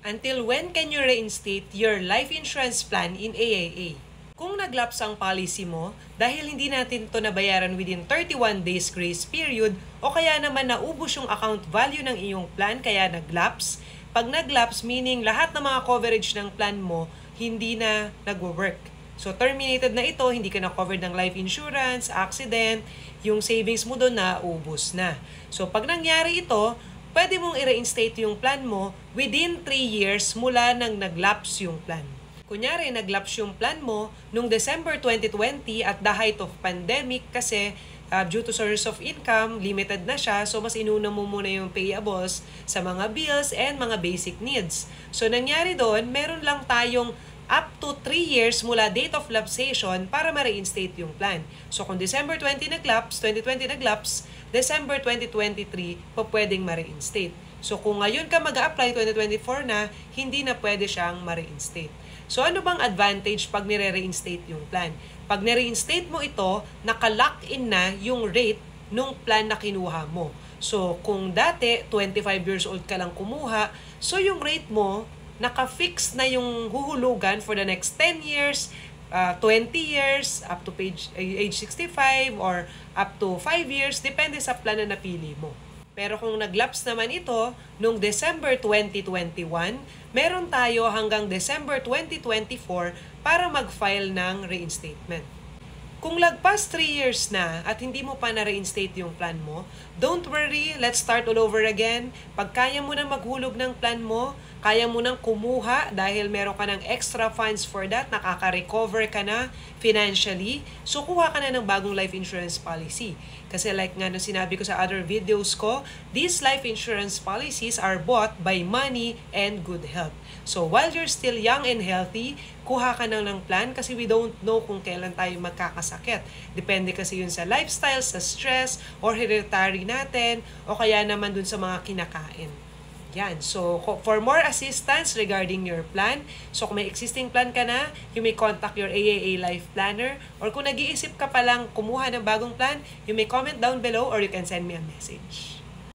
Until when can you reinstate your life insurance plan in AIA? Kung naglaps ang policy mo, dahil hindi natin ito nabayaran within 31 days grace period o kaya naman naubos yung account value ng iyong plan kaya naglaps, pag naglaps meaning lahat ng mga coverage ng plan mo hindi na nagwo-work. So terminated na ito, hindi ka na covered ng life insurance, accident, yung savings mo doon na ubos na. So pag nangyari ito, pwede mong i-reinstate yung plan mo within 3 years mula nang naglaps yung plan. Kunyari, naglaps yung plan mo nung December 2020 at the height of pandemic kasi due to source of income, limited na siya. So, mas inuna mo muna yung payables sa mga bills and mga basic needs. So, nangyari doon, meron lang tayong up to 3 years mula date of lapsation para ma-reinstate yung plan. So, kung December 2020 naglaps, December 2023, pwedeng ma-reinstate. So, kung ngayon ka mag-a-apply 2024 na, hindi na pwede siyang ma-reinstate. So, ano bang advantage pag nire-reinstate yung plan? Pag nire-reinstate mo ito, naka-lock-in na yung rate nung plan na kinuha mo. So, kung dati, 25 years old ka lang kumuha, so yung rate mo, naka-fix na yung huhulugan for the next 10 years, 20 years, up to age 65, or up to 5 years, depende sa plan na napili mo. Pero kung naglaps naman ito, nung December 2021, meron tayo hanggang December 2024 para mag-file ng reinstatement. Kung lagpas 3 years na at hindi mo pa na-reinstate yung plan mo, don't worry, let's start all over again. Pag kaya mo nang maghulog ng plan mo, kaya mo nang kumuha dahil meron ka ng extra funds for that, nakaka-recover ka na financially, so kuha ka na ng bagong life insurance policy. Kasi like nga nung sinabi ko sa other videos ko, these life insurance policies are bought by money and good health. So while you're still young and healthy, kuha ka ng plan kasi we don't know kung kailan tayo magkakasakit. Depende kasi yun sa lifestyle, sa stress, or hereditary natin, o kaya naman dun sa mga kinakain. Yan. So, for more assistance regarding your plan, so kung may existing plan ka na, you may contact your AAA Life Planner, or kung nag-iisip ka palang kumuha ng bagong plan, you may comment down below or you can send me a message.